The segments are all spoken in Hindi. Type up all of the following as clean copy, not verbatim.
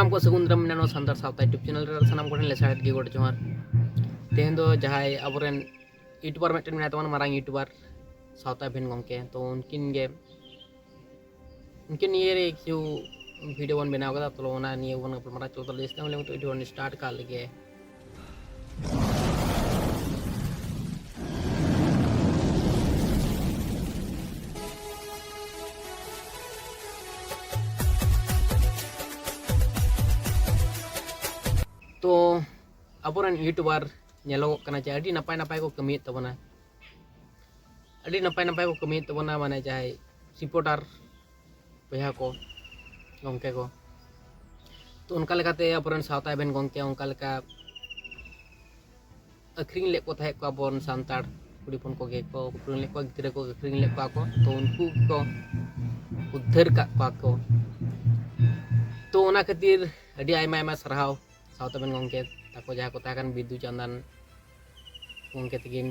सानाम को सगुंद्रम मेना सानतार सावता यूट्यूब चैनल रे सानाम को ले साइड गे गोड़ जोहार तेहन दो जहाय अबोरेन यूट्यूबर मेटन मेना तमन मारांग यूट्यूबर सावता भेन गंके तो उनकिन ये रे क्यों वीडियो बन बनाव कदा तो ओना निये बन मरा चलता लेस्ते हम तो वीडियो स्टार्ट कर लगे। तो अबोरेन यूट्यूबर नेलोग कना जे अडी नपाय नपाय को कमी तबना अडी नपाय नपाय को कमी तबना माने जाय रिपोर्टर बया को गंके को तो उनका लेकाते अबोरेन सावता बेन गंके उनका लेका अखरिंग ले को थाहे को अबोन सांताड़ कुड़ीपन को गे को अखरिंग ले को गिद्रे को अखरिंग ले को तो उनको को उद्धार का को तो ओना खातिर अडी आयमा आयमा सरहाव सावता बेन गंके ताको जहाँ को ताकन बिदु चंदन गंके तगिन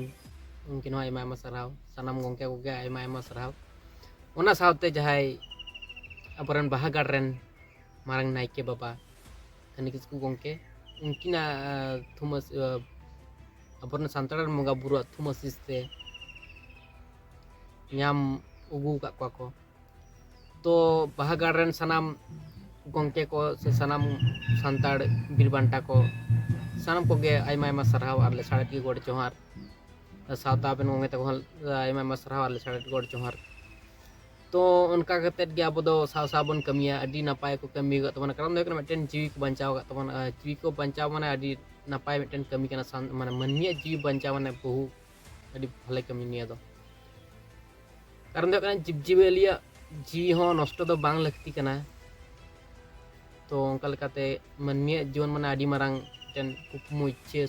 उनकिन आयमा आयमा सरहाव सानाम गंके को गे आयमा आयमा सरहाव ओना सावते जहाय अबोरेन बाहागाड़ रेन मारंग नायके बाबा खनि किसकु गंके उनकिना थुमस अबोरेन सांताड़ मंगा बुरु थुमसिसते ᱧᱟᱢ उगु का को तो बाहागाड़ रेन सनाम गंके को से सनाम सांताड़ बिरबांटा को सनाम को गे आयमा आयमा सरहाव आर ले साड़े की गोड़ जोहार सावता बेन गंगे तको आयमा आयमा सरहाव आर ले साड़े की गोड़ जोहार तो उनका कतेद गे अब दो साव साव बन कमिया अडी नपाय को कमी ग तबन कारण दो मिटन जीवी को बचाव ग तबन जीवी को बचाव माने अडी नपाय मिटन कमी कना माने मनिया जीवी बचाव माने बहु अडी भले कमी निया दो कारण दो जीव जीवलिया जीवी हो नष्ट दो बांग लगती कना तो उनका लेकाते मनिया जीवन माने अडी मारांग मिटन कुकमु इच्छे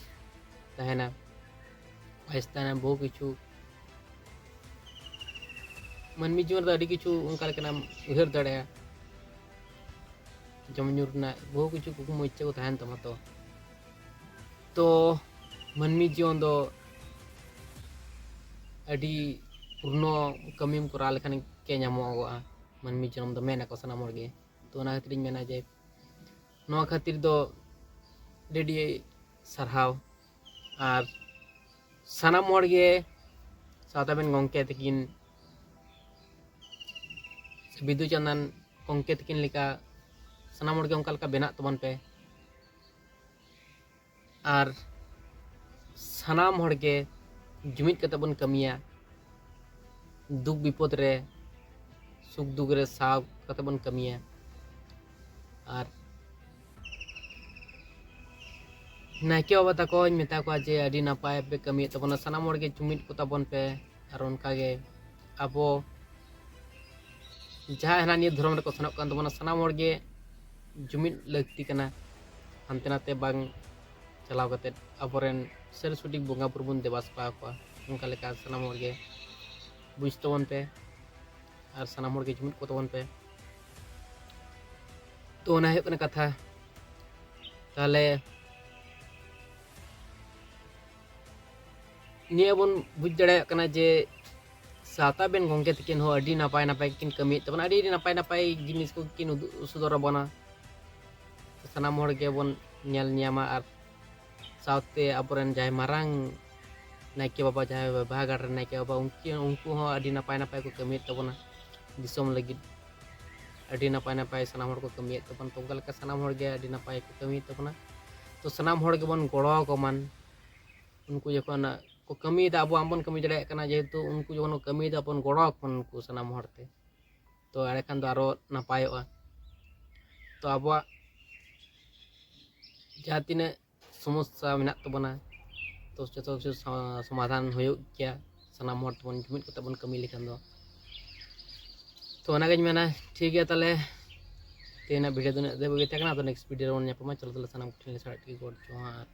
तहना आइस्ताना बहु किछु मनमी जीवन अड़ी किछु उनका लेकना उहर दड़या जमनुरना बहु किछु कुकमु इच्छे को तहन तमा तो मनमी जीवन दो अड़ी पूर्ण कमीम करा लेखान के नामोगा मनमी जीवन दो मेना को सनाम हर गे तो ओना खातिर मेना जे नोआ खातिर दो डेडी सरहाव आर सनाम हर गे सावता बेन गंके तकिन बिदु चंदन गंके तकिन लेका सनाम हर गे उनका लेका बेना तबन पे आर सनाम हर गे जुमिद कते बन कमिया दुख विपद रे सुख दुख रे साव कते बन कमिया आर नायके बाबा तको मेता को जे अडी नपाय पे कमी तबन सनाम हर गे जुमिद को तबन पे आर उनका गे अबो जहाँ हना निये धर्म रे को सनक कान तबन सनाम हर गे जुमिद लगती कना हानते नाते बांग चलाव कते अबोरेन सरस्वती बोंगा बुरबुन देवासपा को उनका लेका सनाम हर गे बुझ तबन पे और सनाम हर गे जुमिद को तबन पे तो ओना है कथा ताले निये बन बुझ दड़े कना जे सावता बेन गंके तकिन हो अडी नपाय नपाय किन कमी तबन अडी नपाय नपाय जिनिस को किन उसुदर बना सनाम हर गे बन नेल न्यामा आर सावते अबोरेन जाय मारांग नायके बाबा जाय बाहागाड़ नायके बाबा उनको हो अडी नपाय नपाय को कमी तबना दिसोम लगी अडी नपाय नपाय सनाम हर को कमी तबन तो उनका लेका सनाम हर गे अडी नपाय को कमी तबना तो सनाम हर गे बन गड़ो को मान उनको जखन को कमी दा अब आमबन कमी दड़े कना जेहेतु उनको जखन कमी दा अपन गड़ो अपन उनको सनाम हरते तो एड़े खान दो आरो नपायोआ तो अब जहाँ तीन समस्या मेना तबना तो जो समाधान हो गया सनाम हर तबन जुमिद को तबन कमी लेखान दो तो ओनागेज मेना ठीक है ताले तेना वीडियो दो दे बगे तकना तो नेक्स्ट वीडियो रे वन ᱧᱟᱯᱟᱢᱟ चलो ताले सनाम को ठिन साइड की गोड़ जोहार।